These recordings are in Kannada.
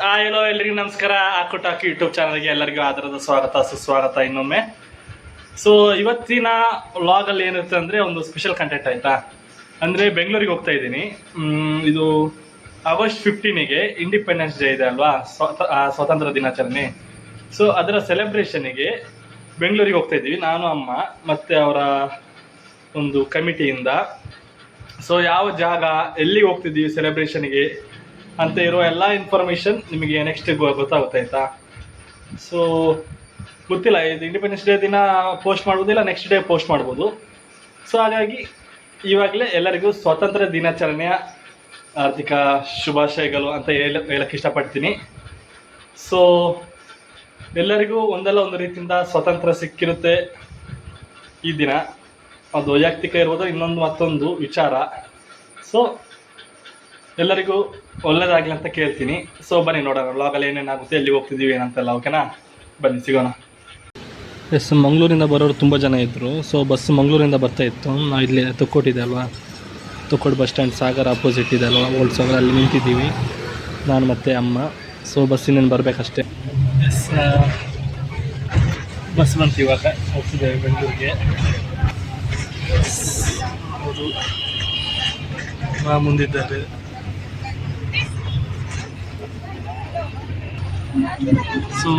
ಹಲೋ ಎಲ್ರಿಗೂ ನಮಸ್ಕಾರ. ಆಕು ಟಾಕಿ ಯೂಟ್ಯೂಬ್ ಚಾನಲ್ಗೆ ಎಲ್ಲರಿಗೂ ಆದರದ ಸ್ವಾಗತ ಸುಸ್ವಾಗತ ಇನ್ನೊಮ್ಮೆ. ಸೊ ಇವತ್ತಿನ ವ್ಲಾಗಲ್ಲಿ ಏನಿರುತ್ತೆ ಅಂದರೆ ಒಂದು ಸ್ಪೆಷಲ್ ಕಂಟೆಂಟ್ ಆಯಿತಾ. ಅಂದರೆ ಬೆಂಗಳೂರಿಗೆ ಹೋಗ್ತಾ ಇದ್ದೀನಿ. ಇದು ಆಗಸ್ಟ್ 15ಗೆ ಇಂಡಿಪೆಂಡೆನ್ಸ್ ಡೇ ಇದೆ ಅಲ್ವಾ, ಸ್ವಾತಂತ್ರ್ಯ ದಿನಾಚರಣೆ. ಸೊ ಅದರ ಸೆಲೆಬ್ರೇಷನಿಗೆ ಬೆಂಗಳೂರಿಗೆ ಹೋಗ್ತಾ ಇದ್ದೀವಿ, ನಾನು, ಅಮ್ಮ ಮತ್ತು ಅವರ ಒಂದು ಕಮಿಟಿಯಿಂದ. ಸೊ ಯಾವ ಜಾಗ, ಎಲ್ಲಿಗೆ ಹೋಗ್ತಿದ್ದೀವಿ ಸೆಲೆಬ್ರೇಷನಿಗೆ ಅಂತ ಇರೋ ಎಲ್ಲ ಇನ್ಫಾರ್ಮೇಷನ್ ನಿಮಗೆ ನೆಕ್ಸ್ಟ್ ಗೊತ್ತಾಗುತ್ತೆ ಆಯಿತಾ. ಸೊ ಗೊತ್ತಿಲ್ಲ, ಇದು ಇಂಡಿಪೆಂಡೆನ್ಸ್ ಡೇ ದಿನ ಪೋಸ್ಟ್ ಮಾಡ್ಬೋದಿಲ್ಲ, ನೆಕ್ಸ್ಟ್ ಡೇ ಪೋಸ್ಟ್ ಮಾಡ್ಬೋದು. ಸೊ ಹಾಗಾಗಿ ಇವಾಗಲೇ ಎಲ್ಲರಿಗೂ ಸ್ವಾತಂತ್ರ್ಯ ದಿನಾಚರಣೆಯ ಆರ್ಥಿಕ ಶುಭಾಶಯಗಳು ಅಂತ ಹೇಳಕ್ಕೆ ಇಷ್ಟಪಡ್ತೀನಿ. ಸೊ ಎಲ್ಲರಿಗೂ ಒಂದಲ್ಲ ಒಂದು ರೀತಿಯಿಂದ ಸ್ವಾತಂತ್ರ್ಯ ಸಿಕ್ಕಿರುತ್ತೆ ಈ ದಿನ. ಅದು ವೈಯಕ್ತಿಕ ಇರ್ಬೋದು, ಇನ್ನೊಂದು ಮತ್ತೊಂದು ವಿಚಾರ. ಸೊ ಎಲ್ಲರಿಗೂ ಒಳ್ಳೆಯದಾಗಲಿ ಅಂತ ಕೇಳ್ತೀನಿ. ಸೊ ಬನ್ನಿ ನೋಡೋಣ ವ್ಲಾಗಲ್ಲಿ ಏನೇನಾಗುತ್ತೆ, ಎಲ್ಲಿ ಹೋಗ್ತಿದ್ದೀವಿ ಏನಂತೆಲ್ಲ. ಓಕೆನಾ, ಬನ್ನಿ ಸಿಗೋಣ. ಎಸ್, ಮಂಗಳೂರಿಂದ ಬರೋರು ತುಂಬ ಜನ ಇದ್ದರು. ಸೊ ಬಸ್ ಮಂಗಳೂರಿಂದ ಬರ್ತಾಯಿತ್ತು. ನಾವು ಇಲ್ಲಿ ತುಕ್ಕೋಟಿದೆ ಅಲ್ವಾ, ತುಕ್ಕೋಟು ಬಸ್ ಸ್ಟ್ಯಾಂಡ್ ಸಾಗರ ಅಪೋಸಿಟ್ ಇದೆ ಅಲ್ವಾ, ಓಲ್ಡ್ ಸಾಗರ, ಅಲ್ಲಿ ನಿಂತಿದ್ದೀವಿ ನಾನು ಮತ್ತು ಅಮ್ಮ. ಸೊ ಬಸ್ಸಿನಿಂದ ಬರಬೇಕಷ್ಟೇ. ಎಸ್, ಬಸ್ ಬಂತು, ಇವಾಗ ಹೋಗ್ತಿದ್ದೇವೆ ಬೆಂಗಳೂರಿಗೆ. ಹೌದು, ಮುಂದಿದ್ದಾರೆ. ಸೊ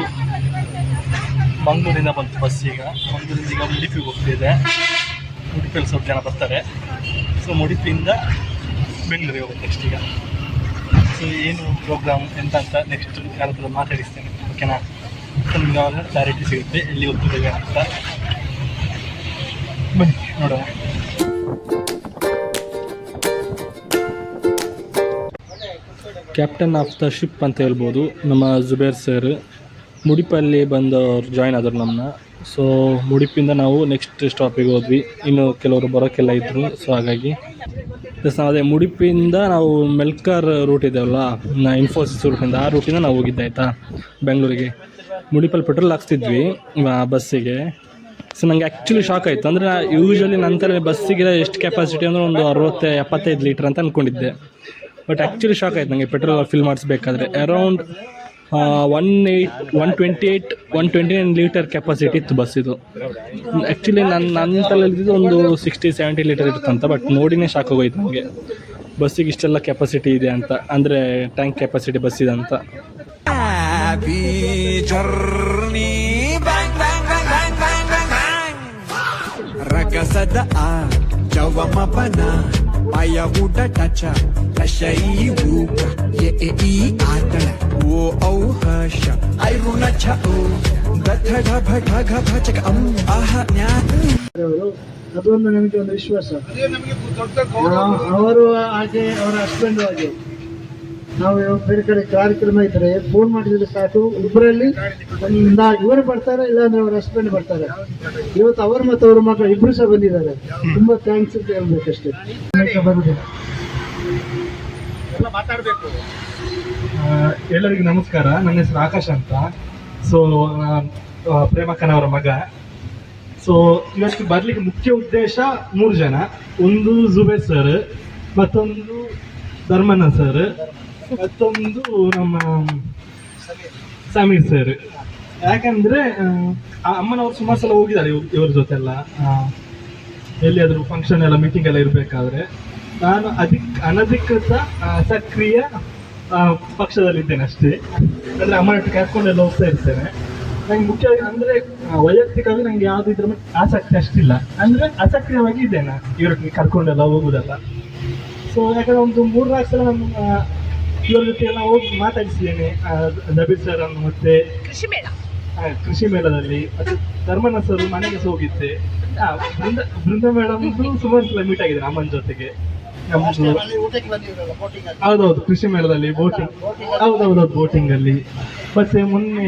ಮಂಗಳೂರಿಂದ ಬಂತು ಬಸ್. ಈಗ ಮಂಗಳೂರಿಂದ ಈಗ ಉಡುಪಿಗೆ ಹೋಗ್ತಿದೆ. ಉಡುಪಿಯಲ್ಲಿ ಸ್ವಲ್ಪ ಜನ ಬರ್ತಾರೆ. ಸೊ ಉಡುಪಿಯಿಂದ ಬೆಂಗಳೂರಿಗೆ ಹೋಗುತ್ತೆ ನೆಕ್ಸ್ಟ್ ಈಗ. ಸೊ ಏನು ಪ್ರೋಗ್ರಾಮ್ ಎಂತ ಅಂತ ನೆಕ್ಸ್ಟ್ ಯಾರ ಹತ್ರ ಮಾತಾಡಿಸ್ತೇನೆ, ಓಕೆನಾ. ಸೊ ನಿಮ್ಗೆ ಅವಾಗ ಕ್ಲಾರಿಟಿ ಸಿಗುತ್ತೆ ಎಲ್ಲಿ ಹೋಗ್ತಿದ್ದೇವೆ ಅಂತ. ಬನ್ನಿ ನೋಡೋಣ. ಕ್ಯಾಪ್ಟನ್ ಆಫ್ ದ ಶಿಪ್ ಅಂತ ಹೇಳ್ಬೋದು ನಮ್ಮ ಜುಬೇರ್ ಸರ್. ಮುಡಿಪಲ್ಲಿ ಬಂದು ಅವ್ರು ಜಾಯ್ನ್ ಆದರು ನಮ್ಮನ್ನ. ಸೊ ಮುಡಿಪಿಂದ ನಾವು ನೆಕ್ಸ್ಟ್ ಸ್ಟಾಪಿಗೆ ಹೋದ್ವಿ. ಇನ್ನು ಕೆಲವರು ಬರೋಕ್ಕೆಲ್ಲ ಇದ್ದರು. ಸೊ ಹಾಗಾಗಿ ನಾವು ಅದೇ ಮುಡಿಪಿಂದ ನಾವು ಮೆಲ್ಕಾರ್ ರೂಟ್ ಇದೆಯಲ್ಲ, ಇನ್ಫೋಸಿಸ್ ರೂಟಿಂದ, ಆ ರೂಟಿಂದ ನಾವು ಹೋಗಿದ್ದೆ ಆಯಿತಾ ಬೆಂಗಳೂರಿಗೆ. ಮುಡಿಪಲ್ಲಿ ಪೆಟ್ರೋಲ್ ಹಾಕ್ಸ್ತಿದ್ವಿ ಬಸ್ಸಿಗೆ. ಸೊ ನನಗೆ ಆ್ಯಕ್ಚುಲಿ ಶಾಕ್ ಆಯಿತು. ಅಂದರೆ ಯೂಶ್ವಲಿ ನಂತರ ಬಸ್ಸಿಗೆ ಎಷ್ಟು ಕೆಪಾಸಿಟಿ ಅಂದರೆ ಒಂದು 60-75 ಲೀಟ್ರ್ ಅಂತ ಅಂದ್ಕೊಂಡಿದ್ದೆ. ಬಟ್ ಆ್ಯಕ್ಚುಲಿ ಶಾಕ್ ಆಯ್ತು ನನಗೆ ಪೆಟ್ರೋಲ್ ಫಿಲ್ ಮಾಡಿಸ್ಬೇಕಾದ್ರೆ. ಅರೌಂಡ್ 129 ಲೀಟರ್ ಕೆಪಾಸಿಟಿ ಇತ್ತು ಬಸ್ ಇದು. ಆ್ಯಕ್ಚುಲಿ ನನ್ನ ತಲೆಯಲ್ಲಿದ್ದು ಒಂದು 60-70 ಲೀಟರ್ ಇರುತ್ತಂತ. ಬಟ್ ನೋಡಿನೇ ಶಾಕ್ ಆಗೋಯ್ತು ನನಗೆ, ಬಸ್ಸಿಗೆ ಇಷ್ಟೆಲ್ಲ ಕೆಪಾಸಿಟಿ ಇದೆ ಅಂತ, ಅಂದರೆ ಟ್ಯಾಂಕ್ ಕೆಪಾಸಿಟಿ ಬಸ್ ಇದೆ ಅಂತ. Paya huda tacha Tashai buka Ye e atala Wo au hasha Airuna cha o Gathaga bhathaga bhachaka aha nya ಅದೊಂದು ನಮಗೆ ಒಂದು ವಿಶ್ವಾಸ. ಅವರು ಹಾಗೆ ಅವರ ಹಸ್ಬೆಂಡ್ ಹಾಗೆ. ನಾವು ಬೇರೆ ಕಡೆ ಕಾರ್ಯಕ್ರಮ ಇದ್ರೆ ಫೋನ್ ಮಾಡಿದ್ರೆ ಸಾಕು, ಇಬ್ಬರಲ್ಲಿ ಇವರು ಬರ್ತಾರೆ, ಇಲ್ಲಾಂದ್ರೆ ಅವ್ರ ಹಸ್ಬೆಂಡ್ ಬರ್ತಾರೆ. ಇವತ್ತು ಅವರು ಮತ್ತು ಅವ್ರ ಮಕ್ಕಳು ಇಬ್ರು ಸಹ ಬಂದಿದ್ದಾರೆ. ತುಂಬಾ ಥ್ಯಾಂಕ್ಸ್ ಅಂತ ಹೇಳ್ಬೇಕಷ್ಟೇ. ಎಲ್ಲರಿಗೂ ನಮಸ್ಕಾರ. ನನ್ನ ಹೆಸರು ಆಕಾಶ್ ಅಂತ. ಸೊ ಪ್ರೇಮಕ್ಕನವರ ಮಗ. ಸೊ ಇವತ್ತು ಬರ್ಲಿಕ್ಕೆ ಮುಖ್ಯ ಉದ್ದೇಶ 3 ಜನ. ಒಂದು ಜುಬೇರ್ ಸರ್, ಮತ್ತೊಂದು ಧರ್ಮಣ್ಣ ಸರ್, ಮತ್ತೊಂದು ನಮ್ಮ ಸಮೀರ್ ಸರ್. ಯಾಕಂದರೆ ಅಮ್ಮನವ್ರು ಸುಮಾರು ಸಲ ಹೋಗಿದ್ದಾರೆ ಇವ್ರ ಜೊತೆಲ್ಲ, ಎಲ್ಲಿಯಾದರೂ ಫಂಕ್ಷನ್ ಎಲ್ಲ ಮೀಟಿಂಗ್ ಎಲ್ಲ ಇರಬೇಕಾದ್ರೆ. ನಾನು ಅನಧಿಕೃತ ಸಕ್ರಿಯ ಪಕ್ಷದಲ್ಲಿದ್ದೇನೆ ಅಷ್ಟೇ. ಅಂದರೆ ಅಮ್ಮನೊಟ್ಟಿಗೆ ಕರ್ಕೊಂಡೆಲ್ಲ ಹೋಗ್ತಾ ಇರ್ತೇನೆ. ನಂಗೆ ಮುಖ್ಯ ಅಂದರೆ ವೈಯಕ್ತಿಕವಾಗಿ ನನಗೆ ಯಾವುದು ಇದ್ರ ಮೇಲೆ ಆಸಕ್ತಿ ಅಷ್ಟಿಲ್ಲ. ಅಂದರೆ ಅಸಕ್ರಿಯವಾಗಿ ಇದ್ದೇನೆ ಇವ್ರಿಗೆ ಕರ್ಕೊಂಡೆಲ್ಲ ಹೋಗುದಲ್ಲ. ಸೊ ಯಾಕಂದರೆ ಒಂದು 3-4 ಸಲ ನಾನು ಇವ್ರ ಜೊತೆ ಎಲ್ಲ ಹೋಗಿ ಮಾತಾಡಿಸಿದ್ದೇನೆ. ನಬೀರ್ ಸರ್ ಅನ್ನು ಮತ್ತೆ ಕೃಷಿ ಮೇಳದಲ್ಲಿ, ಮತ್ತು ಧರ್ಮಣ್ಣ ಸರ್ ಮನೆಗೆ ಸಹ ಹೋಗಿದ್ದೆ. ಬೃಂದ ಮೇಡಮ್ ಸುಮಾರು ಸಲ ಮೀಟ್ ಆಗಿದ್ದೇನೆ ಅಮ್ಮನ ಜೊತೆಗೆ. ಹೌದೌದು, ಕೃಷಿ ಮೇಳದಲ್ಲಿ ಬೋಟಿಂಗ್, ಹೌದೌದು ಬೋಟಿಂಗ್ ಅಲ್ಲಿ. ಮತ್ತೆ ಮೊನ್ನೆ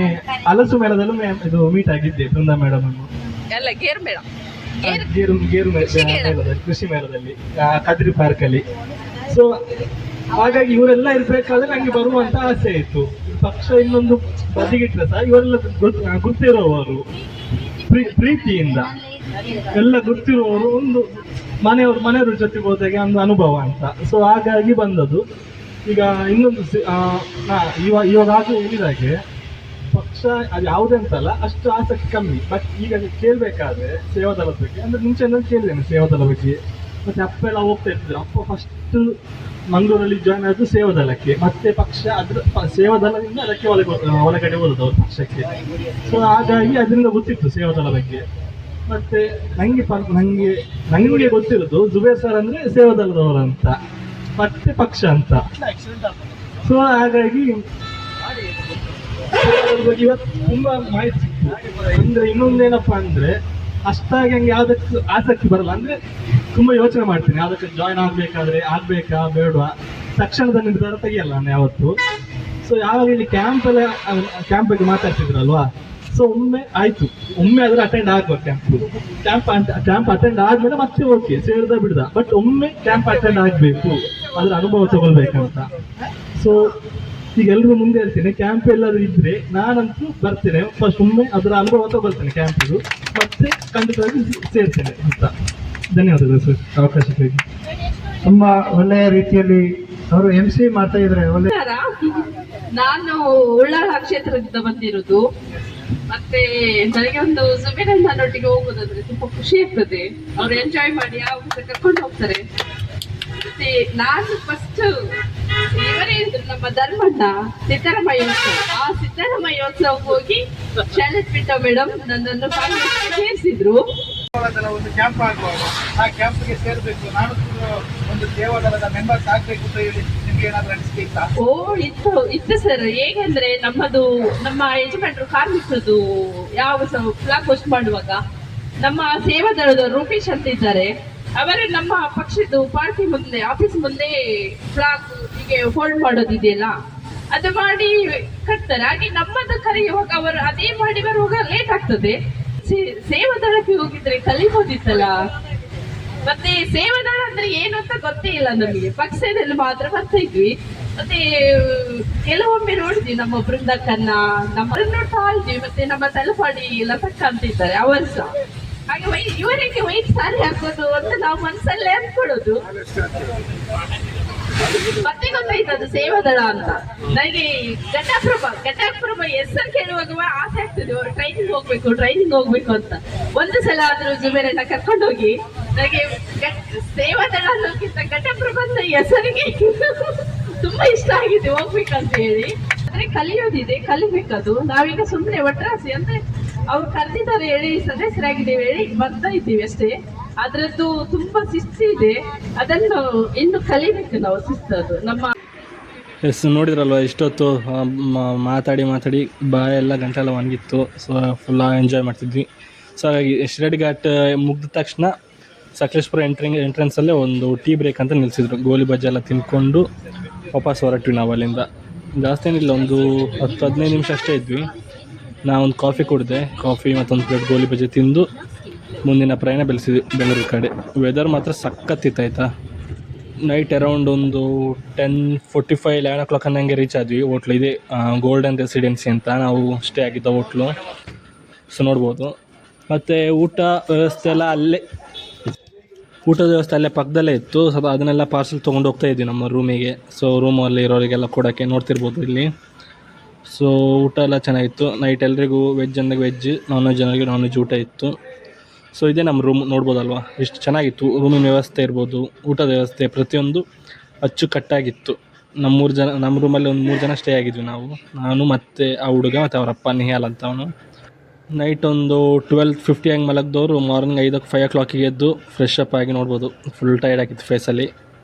ಹಲಸು ಮೇಳದಲ್ಲೂ ಇದು ಮೀಟ್ ಆಗಿದ್ದೆ ಬೃಂದ ಮೇಡಮ್ ಅನ್ನು. ಗೇರು ಮೇಳದಲ್ಲಿ, ಕೃಷಿ ಮೇಳದಲ್ಲಿ, ಕದ್ರಿ ಪಾರ್ಕ್ ಅಲ್ಲಿ. ಸೊ ಹಾಗಾಗಿ ಇವರೆಲ್ಲ ಇರ್ಬೇಕಾದ್ರೆ ನಂಗೆ ಬರುವಂತ ಆಸೆ ಇತ್ತು. ಪಕ್ಷ ಇನ್ನೊಂದು ಬದಿಗಿಟ್ರೆ ಸಹ ಇವರೆಲ್ಲ ಗೊತ್ತಿರೋವರು, ಪ್ರೀತಿಯಿಂದ ಎಲ್ಲ ಗೊತ್ತಿರುವವರು, ಒಂದು ಮನೆಯವ್ರ ಜೊತೆಗೆ ಹೋದಾಗ ಒಂದು ಅನುಭವ ಅಂತ. ಸೊ ಹಾಗಾಗಿ ಬಂದದ್ದು. ಈಗ ಇನ್ನೊಂದು ಇವಾಗ ಆಗಲೇ ಹೇಳಿದಾಗೆ ಪಕ್ಷ ಅದು ಯಾವುದೇ ಅಂತಲ್ಲ, ಅಷ್ಟು ಆಸಕ್ತಿ ಕಮ್ಮಿ. ಬಟ್ ಈಗ ಕೇಳಬೇಕಾದ್ರೆ ಸೇವಾದಳದ ಬಗ್ಗೆ, ಅಂದರೆ ಮುಂಚೆ ನಾನು ಕೇಳಿದ್ದೇನೆ ಸೇವಾದಳ ಬಗ್ಗೆ. ಮತ್ತೆ ಅಪ್ಪ ಎಲ್ಲ ಹೋಗ್ತಾ ಇರ್ತಿದ್ರು. ಅಪ್ಪ ಫಸ್ಟ್ ಮಂಗಳೂರಲ್ಲಿ ಜಾಯ್ನ್ ಆದ್ದು ಸೇವಾದಳಕ್ಕೆ, ಮತ್ತೆ ಪಕ್ಷ ಅದ್ರ ಸೇವಾದಳದಿಂದ ಅದಕ್ಕೆ ಒಳಗಡೆ ಹೋದದ್ದು ಅವ್ರ ಪಕ್ಷಕ್ಕೆ. ಸೊ ಹಾಗಾಗಿ ಅದರಿಂದ ಗೊತ್ತಿತ್ತು ಸೇವಾದಳ ಬಗ್ಗೆ. ಮತ್ತೆ ನಂಗೆ ಗೊತ್ತಿರೋದು ಜುಬೇರ್ ಸರ್ ಅಂದ್ರೆ ಸೇವಾದಳದವರು ಅಂತ, ಮತ್ತೆ ಪಕ್ಷ ಅಂತ. ಸೊ ಹಾಗಾಗಿ ಸೇವಾದಳದ ಬಗ್ಗೆ ಇವತ್ತು ತುಂಬಾ ಮಾಹಿತಿ ಸಿಕ್ತು. ಅಂದ್ರೆ ಇನ್ನೊಂದೇನಪ್ಪಾ ಅಂದ್ರೆ ಅಷ್ಟಾಗಿ ಹಂಗೆ ಯಾವ್ದಕ್ಕೆ ಆಸಕ್ತಿ ಬರಲ್ಲ. ಅಂದ್ರೆ ತುಂಬಾ ಯೋಚನೆ ಮಾಡ್ತೀನಿ, ಯಾವ್ದಕ್ಕೆ ಜಾಯ್ನ್ ಆಗ್ಬೇಕಾ ಬೇಡವಾ, ತಕ್ಷಣದ ನಿರ್ಧಾರ ತೆಗಿಯಲ್ಲ ನಾನು ಯಾವತ್ತು. ಸೊ ಯಾವಾಗ ಇಲ್ಲಿ ಕ್ಯಾಂಪ್ ಬಗ್ಗೆ ಮಾತಾಡ್ತಿದ್ರಲ್ವಾ, ಸೊ ಒಮ್ಮೆ ಆದ್ರೆ ಅಟೆಂಡ್ ಆಗ್ಬೇಕು. ಕ್ಯಾಂಪ್ ಅಟೆಂಡ್ ಆದ್ಮೇಲೆ ಮತ್ತೆ ಓಕೆ ಸೇರಿದ ಬಿಡ್ದ, ಬಟ್ ಒಮ್ಮೆ ಕ್ಯಾಂಪ್ ಅಟೆಂಡ್ ಆಗ್ಬೇಕು, ಅದ್ರ ಅನುಭವ ತಗೊಳ್ಬೇಕಂತ. ಸೊ ಈಗ ಎಲ್ರಿಗೂ ಮುಂದೆ ಹೇಳ್ತೀನಿ, ಕ್ಯಾಂಪ್ ಎಲ್ಲಾದ್ರೂ ಇದ್ರೆ ನಾನಂತೂ ಬರ್ತೇನೆ. ಫಸ್ಟ್ ಒಮ್ಮೆ ಅದರ ಅನುಭವ ತಗೊಳ್ತೇನೆ ಕ್ಯಾಂಪಿದು, ಮತ್ತೆ ಖಂಡಿತವಾಗಿ ಸೇರ್ತೇನೆ ಅಂತ. ಧನ್ಯವಾದಗಳು ಸರ್ ಅವಕಾಶಕ್ಕಾಗಿ. ತುಂಬಾ ಒಳ್ಳೆಯ ರೀತಿಯಲ್ಲಿ ಅವರು MC ಮಾಡ್ತಾ ಇದ್ರೆ ಒಳ್ಳೆ. ನಾನು ಉಳ್ಳಾಳ ಕ್ಷೇತ್ರದಿಂದ ಬಂದಿರೋದು. ಮತ್ತೆ ನನಗೆ ಒಂದು ಸುಬೇರನ್ ನನ್ನೊಟ್ಟಿಗೆ ಹೋಗೋದಂದ್ರೆ ತುಂಬಾ ಖುಷಿ ಆಗ್ತದೆ. ಅವ್ರು ಎಂಜಾಯ್ ಮಾಡಿ ಯಾವಾಗ ಕರ್ಕೊಂಡು ಹೋಗ್ತಾರೆ. ಮತ್ತೆ ನಾನು ಫಸ್ಟ್ ಇವರೇ ಇದ್ರು ನಮ್ಮ ಧರ್ಮಣ್ಣ ಸಿದ್ದರಾಮಯ್ಯೋತ್ಸವ. ಆ ಸಿದ್ದರಾಮಯ್ಯೋತ್ಸವಕ್ಕೆ ಹೋಗಿ ಶಾಲೆಟ್ ಬಿಟ್ಟ ಮೇಡಮ್ ನನ್ನನ್ನು ಕಾಂಗ್ರೆಸ್ಗೆ ಸೇರಿಸಿದ್ರು. ಒಂದು ಕ್ಯಾಂಪ್ ಆಗುವಾಗ ಆ ಕ್ಯಾಂಪ್ಗೆ ಸೇರ್ಬೇಕು, ನಾನು ಒಂದು ಸೇವಾದಳದ ಮೆಂಬರ್ಸ್ ಆಗ್ಬೇಕು ಅಂತ ಹೇಳಿ ನಿಮ್ಗೆ ಏನಾದ್ರು ಅನಿಸಿಕೆ ಇತ್ತಾ? ಇತ್ತು ಸರ್. ಹೇಗೆಂದ್ರೆ ನಮ್ಮ ಯಜಮಾನರು ಕಾರ್ಮಿಕರದು ಯಾವ ಫ್ಲಾಗ್ ಹೋಸ್ಟ್ ಮಾಡುವಾಗ ನಮ್ಮ ಸೇವಾದಳದ ರೂಪೇಶ್ ಅಂತ ಇದ್ದಾರೆ, ಅವರು ನಮ್ಮ ಪಕ್ಷದ ಪಾರ್ಟಿ ಮುಂದೆ ಆಫೀಸ್ ಮುಂದೆ ಫ್ಲಾಗ್ ಹೀಗೆ ಹೋಲ್ಡ್ ಮಾಡೋದಿದೆಯಲ್ಲ, ಅದು ಮಾಡಿ ಕಟ್ತಾರೆ. ಹಾಗೆ ನಮ್ಮದು ಕರೆಯುವಾಗ ಅವರು ಅದೇ ಮಾಡಿ ಬರುವಾಗ ಲೇಟ್ ಆಗ್ತದೆ. ಸೇವಾದಳಕ್ಕೆ ಹೋಗಿದ್ರೆ ಕಲಿಬೋದಿತ್ತಲ್ಲ. ಮತ್ತೆ ಸೇವಾದಳ ಅಂದ್ರೆ ಏನು ಅಂತ ಗೊತ್ತೇ ಇಲ್ಲ ನಮಗೆ, ಪಕ್ಷದಲ್ಲಿ ಮಾತ್ರ ಬರ್ತಾ ಇದ್ವಿ. ಮತ್ತೆ ಕೆಲವೊಮ್ಮೆ ನೋಡಿದ್ವಿ ನಮ್ಮ ಬೃಂದಕ್ಕನ್ನ, ನಮ್ಮ ನೋಡ್ತಾ ಇದ್ವಿ. ಮತ್ತೆ ನಮ್ಮ ತಲಪಾಡಿ ಲತಕ್ಕ ಅಂತ ಇದ್ದಾರೆ, ಅವರು ಸಹ ಹಾಗೆ ಇವರಿಗೆ ವೈಟ್ ಸಾರಿ ಹಾಕೋದು ಅಂತ ನಾವು ಮನಸ್ಸಲ್ಲೇ ಅನ್ಕೊಳ್ಳೋದು. ಮತ್ತೆ ಗೊತ್ತಾಯ್ತು ಅದು ಸೇವಾದಳ ಅಂತ. ನನಗೆ ಘಟಪ್ರಭಾ ಹೆಸರು ಕೇಳುವಾಗ ಆಸೆ ಆಗ್ತದೆ, ಅವರು ಟ್ರೈನಿಂಗ್ ಹೋಗ್ಬೇಕು ಅಂತ. ಒಂದು ಸಲ ಆದ್ರೂ ಜುಬೇರನ್ನ ಕರ್ಕೊಂಡೋಗಿ ನನಗೆ ಸೇವಾದಳ ಅನ್ನೋಕ್ಕಿಂತ ಘಟಪ್ರಭಾ ಅಂತ ಹೆಸರಿಗೆ ತುಂಬಾ ಇಷ್ಟ ಆಗಿದೆ, ಹೋಗ್ಬೇಕಂತ ಹೇಳಿ. ಅಂದ್ರೆ ಕಲಿಬೇಕದು. ನಾವೀಗ ಸುಮ್ಮನೆ ಒಟ್ರಾಸಿ ಅಂದ್ರೆ ಅವ್ರು ಕರೆದಿದ್ದಾರೆ ಹೇಳಿ ಸದಸ್ಯರಾಗಿದ್ದೇವೆ ಹೇಳಿ ಬರ್ತಾ ಇದ್ದೀವಿ ಅಷ್ಟೇ. ಅದರದ್ದು ತುಂಬಾ ಶಿಸ್ತು ಇದೆ, ಅದನ್ನು ಇನ್ನು ಕಲಿಬೇಕು ನಾವು, ಶಿಸ್ತದು ನಮ್ಮ. ಎಸ್, ನೋಡಿದ್ರಲ್ವ ಇಷ್ಟೊತ್ತು ಮಾತಾಡಿ ಬಾಯೆಲ್ಲ ಗಂಟೆಲ್ಲ ಒಣಗಿತ್ತು. ಸೊ ಫುಲ್ಲ ಎಂಜಾಯ್ ಮಾಡ್ತಿದ್ವಿ. ಸೊ ಹಾಗಾಗಿ ಶಿರಾಡಿ ಘಾಟ್ ಮುಗಿದ ತಕ್ಷಣ ಸಕಲೇಶ್ಪುರ ಎಂಟ್ರೆನ್ಸಲ್ಲೇ ಒಂದು ಟೀ ಬ್ರೇಕ್ ಅಂತ ನಿಲ್ಲಿಸಿದ್ರು. ಗೋಲಿ ಬಜ್ಜಿ ಎಲ್ಲ ತಿನ್ಕೊಂಡು ವಾಪಸ್ ಹೊರಟ್ವಿ ನಾವು ಅಲ್ಲಿಂದ. ಜಾಸ್ತಿ ಏನಿಲ್ಲ, ಒಂದು 10-15 ನಿಮಿಷ ಅಷ್ಟೇ ಇದ್ವಿ. ನಾವೊಂದು ಕಾಫಿ ಕುಡಿದೆ, ಕಾಫಿ ಮತ್ತೊಂದು ಪ್ಲೇಟ್ ಗೋಲಿ ಬಜ್ಜಿ ತಿಂದು ಮುಂದಿನ ಪ್ರಯಾಣ ಬೆಳೆಸಿದ್ವಿ ಬೆಂಗಳೂರು ಕಡೆ. ವೆದರ್ ಮಾತ್ರ ಸಖತ್ತಿತ್ತು ಆಯಿತಾ. ನೈಟ್ ಅರೌಂಡ್ ಒಂದು 10:45, 11 o'clock ಅನ್ನಂಗೆ ರೀಚ್ ಆದ್ವಿ. ಹೋಟ್ಲು ಇದೆ, ಗೋಲ್ಡನ್ ರೆಸಿಡೆನ್ಸಿ ಅಂತ ನಾವು ಸ್ಟೇ ಆಗಿದ್ದ ಹೋಟ್ಲು. ಸೊ ನೋಡ್ಬೋದು. ಮತ್ತು ಊಟದ ವ್ಯವಸ್ಥೆ ಅಲ್ಲೇ ಪಕ್ಕದಲ್ಲೇ ಇತ್ತು. ಸ್ವಲ್ಪ ಅದನ್ನೆಲ್ಲ ಪಾರ್ಸೆಲ್ ತೊಗೊಂಡು ಹೋಗ್ತಾ ಇದ್ವಿ ನಮ್ಮ ರೂಮಿಗೆ. ಸೊ ರೂಮಲ್ಲಿ ಇರೋರಿಗೆಲ್ಲ ಕೊಡೋಕ್ಕೆ ನೋಡ್ತಿರ್ಬೋದು ಇಲ್ಲಿ. ಸೊ ಊಟ ಎಲ್ಲ ಚೆನ್ನಾಗಿತ್ತು. ನೈಟ್ ಎಲ್ರಿಗೂ ವೆಜ್ ಜನರಿಗೆ ವೆಜ್, ನಾನ್ ವೆಜ್ ಜನರಿಗೆ ನಾನ್ ವೆಜ್ ಊಟ ಇತ್ತು. ಸೊ ಇದೇ ನಮ್ಮ ರೂಮ್, ನೋಡ್ಬೋದಲ್ವಾ ಎಷ್ಟು ಚೆನ್ನಾಗಿತ್ತು. ರೂಮಿನ ವ್ಯವಸ್ಥೆ ಇರ್ಬೋದು, ಊಟದ ವ್ಯವಸ್ಥೆ ಪ್ರತಿಯೊಂದು ಅಚ್ಚುಕಟ್ಟಾಗಿತ್ತು. ನಮ್ಮ ರೂಮಲ್ಲಿ ಒಂದು 3 ಜನ ಸ್ಟೇ ಆಗಿದ್ವಿ ನಾವು, ನಾನು ಮತ್ತು ಆ ಹುಡುಗ ಮತ್ತು ಅವರಪ್ಪ ನಿಹಾಲ್ ಅಂತ ಅವನು. ನೈಟ್ ಒಂದು 12:50 ಹಂಗೆ ಮಲಗಿದವರು ಮಾರ್ನಿಂಗ್ 5 o'clock ಎದ್ದು ಫ್ರೆಶ್ ಅಪ್ ಆಗಿ, ನೋಡ್ಬೋದು ಫುಲ್ ಟೈರ್ಡ್ ಆಗಿತ್ತು ಫೇಸಲ್ಲಿ.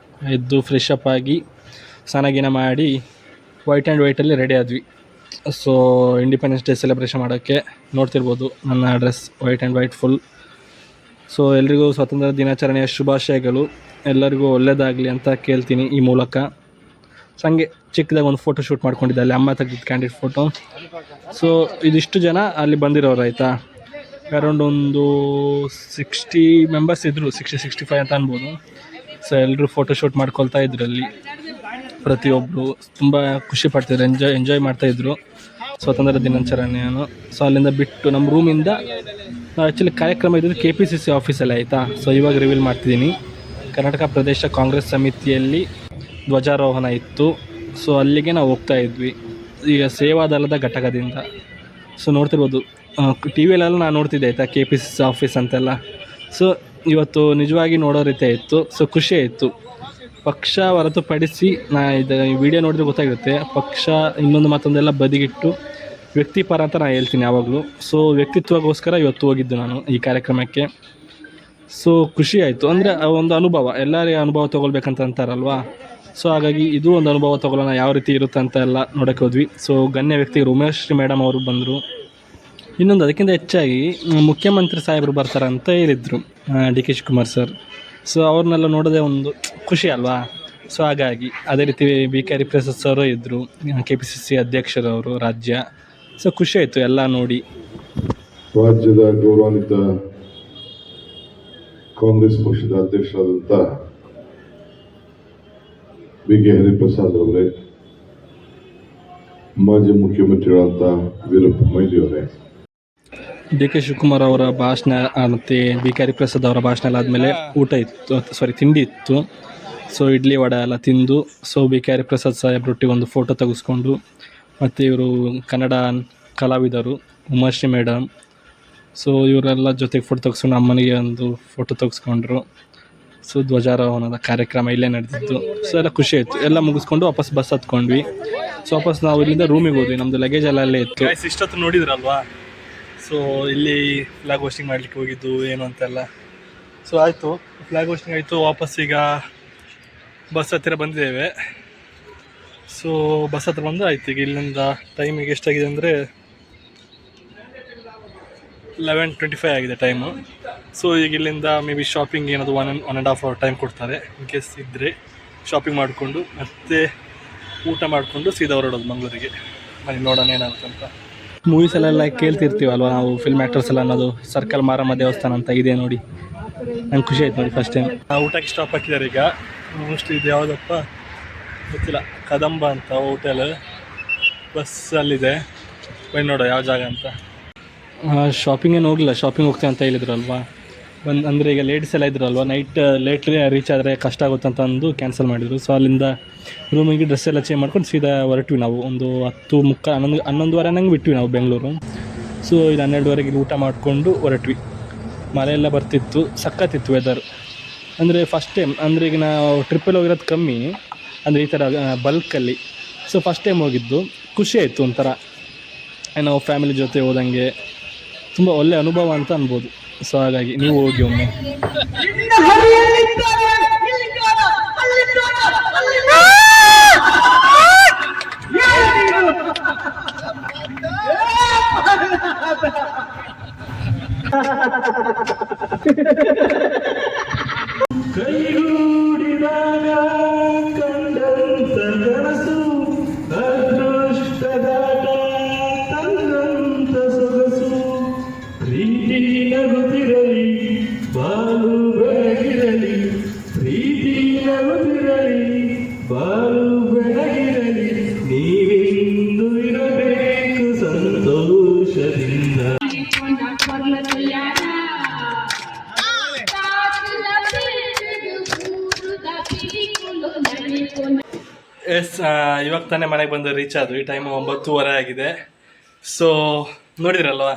ಎದ್ದು ಫ್ರೆಶ್ ಅಪ್ ಆಗಿ ಸ್ನಾನ ಮಾಡಿ ವೈಟ್ ಆ್ಯಂಡ್ ವೈಟಲ್ಲಿ ರೆಡಿ ಆದ್ವಿ. ಸೊ ಇಂಡಿಪೆಂಡೆನ್ಸ್ ಡೇ ಸೆಲೆಬ್ರೇಷನ್ ಮಾಡೋಕ್ಕೆ. ನೋಡ್ತಿರ್ಬೋದು ನನ್ನ dress white and white full. So ಎಲ್ರಿಗೂ ಸ್ವಾತಂತ್ರ್ಯ ದಿನಾಚರಣೆಯ ಶುಭಾಶಯಗಳು. ಎಲ್ಲರಿಗೂ ಒಳ್ಳೆಯದಾಗಲಿ ಅಂತ ಕೇಳ್ತೀನಿ ಈ ಮೂಲಕ. ಸೊ ಹಂಗೆ ಚಿಕ್ಕದಾಗಿ ಒಂದು ಫೋಟೋ ಶೂಟ್ ಮಾಡ್ಕೊಂಡಿದ್ದೆ ಅಲ್ಲಿ, ಅಮ್ಮ ತೆಗೆದಿದ್ದು ಕ್ಯಾಂಡಿಡ್ ಫೋಟೋ. ಸೊ ಇದಿಷ್ಟು ಜನ ಅಲ್ಲಿ ಬಂದಿರೋರು ಆಯಿತಾ. ಅರೌಂಡ್ ಒಂದು 60 ಮೆಂಬರ್ಸ್ ಇದ್ದರು, 60-65 ಅಂತ ಅನ್ಬೋದು. ಸೊ ಎಲ್ಲರೂ ಫೋಟೋ ಶೂಟ್ ಮಾಡ್ಕೊಳ್ತಾ ಇದ್ರು ಅಲ್ಲಿ. ಪ್ರತಿಯೊಬ್ಬರು ತುಂಬ ಖುಷಿ ಪಡ್ತಿದ್ರು, ಎಂಜಾಯ್ ಮಾಡ್ತಾಯಿದ್ರು ಸ್ವಾತಂತ್ರ್ಯ ದಿನಾಚರಣೆಯನ್ನು. ಸೊ ಅಲ್ಲಿಂದ ಬಿಟ್ಟು ನಮ್ಮ ರೂಮಿಂದ ನಾವು ಆ್ಯಕ್ಚುಲಿ ಕಾರ್ಯಕ್ರಮ ಇದ್ದಿದ್ದು KPCC ಆಫೀಸಲ್ಲಿ ಆಯಿತಾ. ಸೊ ಇವಾಗ ರಿವೀಲ್ ಮಾಡ್ತಿದ್ದೀನಿ. ಕರ್ನಾಟಕ ಪ್ರದೇಶ ಕಾಂಗ್ರೆಸ್ ಸಮಿತಿಯಲ್ಲಿ ಧ್ವಜಾರೋಹಣ ಇತ್ತು. ಸೊ ಅಲ್ಲಿಗೆ ನಾವು ಹೋಗ್ತಾ ಇದ್ವಿ ಈಗ ಸೇವಾದಳದ ಘಟಕದಿಂದ. ಸೊ ನೋಡ್ತಿರ್ಬೋದು ಟಿ ವಿಯಲ್ಲೆಲ್ಲ ನಾನು ನೋಡ್ತಿದ್ದೆ ಆಯಿತಾ, KPCC ಆಫೀಸ್ ಅಂತೆಲ್ಲ. ಸೊ ಇವತ್ತು ನಿಜವಾಗಿ ನೋಡೋ ರೀತಿ ಇತ್ತು. ಸೊ ಖುಷಿ ಆಯಿತು. ಪಕ್ಷ ಹೊರತುಪಡಿಸಿ ಇದು ಈ ವಿಡಿಯೋ ನೋಡಿದ್ರೆ ಗೊತ್ತಾಗುತ್ತೆ, ಪಕ್ಷ ಇನ್ನೊಂದು ಮತ್ತೊಂದೆಲ್ಲ ಬದಿಗಿಟ್ಟು ವ್ಯಕ್ತಿಪರ ಅಂತ ನಾನು ಹೇಳ್ತೀನಿ ಯಾವಾಗಲೂ. ಸೊ ವ್ಯಕ್ತಿತ್ವಗೋಸ್ಕರ ಇವತ್ತು ಹೋಗಿದ್ದು ನಾನು ಈ ಕಾರ್ಯಕ್ರಮಕ್ಕೆ. ಸೊ ಖುಷಿ ಆಯಿತು. ಅಂದರೆ ಒಂದು ಅನುಭವ, ಎಲ್ಲರಿಗೆ ಅನುಭವ ತೊಗೊಳ್ಬೇಕಂತ ಅಂತಾರಲ್ವಾ. ಸೊ ಹಾಗಾಗಿ ಇದು ಒಂದು ಅನುಭವ ತೊಗೊಳ್ಳೋಣ ಯಾವ ರೀತಿ ಇರುತ್ತೆ ಅಂತ ಎಲ್ಲ ನೋಡೋಕ್ಕೆ ಹೋದ್ವಿ. ಸೊ ಗಣ್ಯ ವ್ಯಕ್ತಿಗಳು ಉಮೇಶ್ರೀ ಮೇಡಮ್ ಅವರು ಬಂದರು. ಇನ್ನೊಂದು ಅದಕ್ಕಿಂತ ಹೆಚ್ಚಾಗಿ ಮುಖ್ಯಮಂತ್ರಿ ಸಾಹೇಬರು ಬರ್ತಾರೆ ಅಂತ ಹೇಳಿದರು, DK ಶಿವಕುಮಾರ್ ಸರ್. ಸೊ ಅವ್ರನ್ನೆಲ್ಲ ನೋಡೋದೇ ಒಂದು ಖುಷಿ ಅಲ್ವಾ. ಸೊ ಹಾಗಾಗಿ ಅದೇ ರೀತಿ BK ಪ್ರಸಾದ್ ಸರ್ ಇದ್ದರು, KPCC ಅಧ್ಯಕ್ಷರವರು ರಾಜ್ಯ. ಸೊ ಖುಷಿ ಆಯಿತು ಎಲ್ಲ ನೋಡಿ. ರಾಜ್ಯದ ಗೌರವಾನ್ವಿತ ಕಾಂಗ್ರೆಸ್ ಪಕ್ಷದ ಅಧ್ಯಕ್ಷರಾದಂಥ BK ಹರಿಪ್ರಸಾದ್ ಅವರೇ, ಮಾಜಿ ಮುಖ್ಯಮಂತ್ರಿಗಳಾದಂಥ ವೀರಪ್ಪ ಮೊಯ್ಲಿ ಅವರೇ, DK ಶಿವಕುಮಾರ್ ಅವರ ಭಾಷಣ ಮತ್ತು BK ಹರಿಪ್ರಸಾದ್ ಅವರ ಭಾಷಣ ಎಲ್ಲ ಆದಮೇಲೆ ಊಟ ಇತ್ತು, ತಿಂಡಿ ಇತ್ತು. ಸೊ ಇಡ್ಲಿ ವಡೆ ಎಲ್ಲ ತಿಂದು, ಸೊ BK ಹರಿಪ್ರಸಾದ್ ಸಾಹೇಬ್ರೊಟ್ಟಿಗೆ ಒಂದು ಫೋಟೋ ತೆಗೆಸ್ಕೊಂಡು, ಮತ್ತು ಇವರು ಕನ್ನಡ ಕಲಾವಿದರು ಉಮಾಶ್ರೀ ಮೇಡಮ್. ಸೊ ಇವರೆಲ್ಲ ಜೊತೆಗೆ ಫೋಟೋ ತೆಗೆಸ್ಕೊಂಡು ಅಮ್ಮನಿಗೆ ಒಂದು ಫೋಟೋ ತೆಗೆಸ್ಕೊಂಡ್ರು. ಸೊ ಧ್ವಜಾರೋಹಣದ ಕಾರ್ಯಕ್ರಮ ಇಲ್ಲೇ ನಡೆದಿತ್ತು. ಸೊ ಎಲ್ಲ ಖುಷಿ ಆಯಿತು. ಎಲ್ಲ ಮುಗಿಸ್ಕೊಂಡು ವಾಪಸ್ ಬಸ್ ಹತ್ಕೊಂಡ್ವಿ. ಸೊ ವಾಪಸ್ ನಾವು ಇಲ್ಲಿಂದ ರೂಮಿಗೆ ಹೋದ್ವಿ. ನಮ್ಮದು ಲಗೇಜ್ ಎಲ್ಲ ಅಲ್ಲೇ ಇತ್ತು. ಇಷ್ಟೊತ್ತು ನೋಡಿದ್ರಲ್ವಾ. ಸೊ ಇಲ್ಲಿ ಫ್ಲಾಗ್ ಹೋಸ್ಟಿಂಗ್ ಮಾಡಲಿಕ್ಕೆ ಹೋಗಿದ್ದು ಏನು ಅಂತೆಲ್ಲ. ಸೊ ಆಯಿತು, ಫ್ಲಾಗ್ ಹೋಸ್ಟಿಂಗ್ ಆಯಿತು. ವಾಪಸ್ ಈಗ ಬಸ್ ಹತ್ತಿರ ಬಂದಿದ್ದೇವೆ. ಸೊ ಬಸ್ ಹತ್ರ ಬಂದು ಆಯ್ತು. ಈಗ ಇಲ್ಲಿಂದ ಟೈಮಿಗೆ ಎಷ್ಟಾಗಿದೆ ಅಂದರೆ 11:25 ಆಗಿದೆ ಟೈಮು. ಸೊ ಈಗ ಇಲ್ಲಿಂದ ಮೇ ಬಿ ಶಾಪಿಂಗ್ ಏನಾದರೂ 1.5 ಅವರ್ ಟೈಮ್ ಕೊಡ್ತಾರೆ. ಇನ್ ಕೇಸ್ ಇದ್ದರೆ ಶಾಪಿಂಗ್ ಮಾಡಿಕೊಂಡು ಮತ್ತೆ ಊಟ ಮಾಡಿಕೊಂಡು ಸೀದಾ ಹೊರಡೋದು ಮಂಗಳೂರಿಗೆ. ಮನೆ ನೋಡೋಣ ಏನಾಗುತ್ತೆ ಅಂತ. ಮೂವೀಸಲ್ಲೆಲ್ಲ ಕೇಳ್ತಿರ್ತೀವಲ್ವ ನಾವು, ಫಿಲ್ಮ್ ಆ್ಯಕ್ಟರ್ಸ್ ಎಲ್ಲ ಅನ್ನೋದು ಸರ್ಕಲ್ ಮಾರಮ್ಮ ದೇವಸ್ಥಾನ ಅಂತ ಇದೆ ನೋಡಿ. ನಂಗೆ ಖುಷಿ ಆಯ್ತು ನೋಡಿ ಫಸ್ಟ್ ಟೈಮ್. ಊಟಕ್ಕೆ ಸ್ಟಾಪ್ ಹಾಕಿದ್ದಾರೆ ಈಗ. ಮೋಸ್ಟ್ಲಿ ಇದು ಯಾವುದಪ್ಪ ಗೊತ್ತಿಲ್ಲ, ಕದಂಬ ಅಂತ ಹೋಟೆಲ್. ಬಸ್ಸಲ್ಲಿದೆ, ಬನ್ನಿ ನೋಡೋ ಯಾವ ಜಾಗ ಅಂತ. ಶಾಪಿಂಗ್ ಏನು ಹೋಗಲಿಲ್ಲ, ಶಾಪಿಂಗ್ ಹೋಗ್ತೀವಿ ಅಂತ ಹೇಳಿದ್ರಲ್ವಾ. ಅಂದರೆ ಈಗ ಲೇಡೀಸ್ ಎಲ್ಲ ಇದ್ರಲ್ವ, ನೈಟ್ ಲೇಟ್ಲಿ ರೀಚ್ ಆದರೆ ಕಷ್ಟ ಆಗುತ್ತೆ ಅಂತ ಅಂದು ಕ್ಯಾನ್ಸಲ್ ಮಾಡಿದರು. ಸೊ ಅಲ್ಲಿಂದ ರೂಮಿಗೆ ಡ್ರೆಸ್ ಎಲ್ಲ ಚೇಂಜ್ ಮಾಡ್ಕೊಂಡು ಸೀದಾ ಹೊರಟ್ವಿ ನಾವು. ಒಂದು 10:30 ನಂಗೆ ಬಿಟ್ವಿ ನಾವು ಬೆಂಗಳೂರು. ಸೊ ಇದು 12:30 ಊಟ ಮಾಡಿಕೊಂಡು ಹೊರಟ್ವಿ. ಮಳೆ ಎಲ್ಲ ಬರ್ತಿತ್ತು, ಸಖತ್ತಿತ್ತು ವೆದರ್. ಅಂದರೆ ಫಸ್ಟ್ ಟೈಮ್, ಅಂದರೆ ಈಗ ನಾವು ಟ್ರಿಪ್ಪಲ್ಲಿ ಹೋಗಿರೋದು ಕಮ್ಮಿ, ಅಂದರೆ ಈ ಥರ ಬಲ್ಕಲ್ಲಿ. ಸೊ ಫಸ್ಟ್ ಟೈಮ್ ಹೋಗಿದ್ದು, ಖುಷಿ ಆಯಿತು ಒಂಥರ. ನಾವು ಫ್ಯಾಮಿಲಿ ಜೊತೆ ಹೋದಂಗೆ ತುಂಬ ಒಳ್ಳೆಯ ಅನುಭವ ಅಂತ ಅನ್ಬೋದು. ಸೊ ಹಾಗಾಗಿ ನೀವು ಹೋಗಿ ಒಮ್ಮೆ. ಕೈಗೂಡಿದಾಗ ಕಂಡಂತ ಕನಸು, ಅದೃಷ್ಟದಾಟ ತಂದಂತ ಸೊಗಸು, ಪ್ರೀತಿ ನಗುತ್ತಿರಲಿ ಬಾಳು ಬೆಳಗಿರಲಿ, ಪ್ರೀತಿ ನಗುತ್ತಿರಲಿ ಬಾಳು ಬೆಳಗಿರಲಿ, ನೀವೆಂದು ಇರಬೇಕು ಸಂತೋಷದಿಂದ. ಇವಾಗ ತಾನೇ ಮನೆಗೆ ಬಂದು ರೀಚ್ ಆದ್ವಿ. ಟೈಮು 9:30 ಆಗಿದೆ. ಸೊ ನೋಡಿದ್ರಲ್ವಾ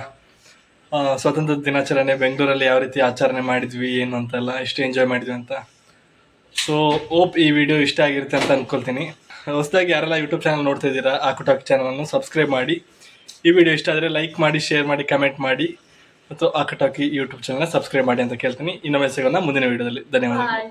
ಸ್ವಾತಂತ್ರ್ಯ ದಿನಾಚರಣೆ ಬೆಂಗಳೂರಲ್ಲಿ ಯಾವ ರೀತಿ ಆಚರಣೆ ಮಾಡಿದ್ವಿ ಏನು ಅಂತೆಲ್ಲ, ಎಷ್ಟು ಎಂಜಾಯ್ ಮಾಡಿದ್ವಿ ಅಂತ. ಸೊ ಹೋಪ್ ಈ ವಿಡಿಯೋ ಇಷ್ಟ ಆಗಿರುತ್ತೆ ಅಂತ ಅಂದ್ಕೊಳ್ತೀನಿ. ಹೊಸದಾಗಿ ಯಾರೆಲ್ಲ ಯೂಟ್ಯೂಬ್ ಚಾನಲ್ ನೋಡ್ತಾ ಇದ್ದೀರಾ, ಆಕುಟಾಕ್ ಚಾನಲನ್ನು ಸಬ್ಸ್ಕ್ರೈಬ್ ಮಾಡಿ. ಈ ವಿಡಿಯೋ ಇಷ್ಟ ಆದರೆ ಲೈಕ್ ಮಾಡಿ, ಶೇರ್ ಮಾಡಿ, ಕಮೆಂಟ್ ಮಾಡಿ, ಮತ್ತು ಆಕುಟಾಕಿ ಯೂಟ್ಯೂಬ್ ಚಾನಲ್ನ ಸಬ್ಸ್ಕ್ರೈಬ್ ಮಾಡಿ ಅಂತ ಕೇಳ್ತೀನಿ. ಇನ್ನೊಮ್ಮೆ ಸಿಗೋಣ ಮುಂದಿನ ವಿಡಿಯೋದಲ್ಲಿ. ಧನ್ಯವಾದಗಳು.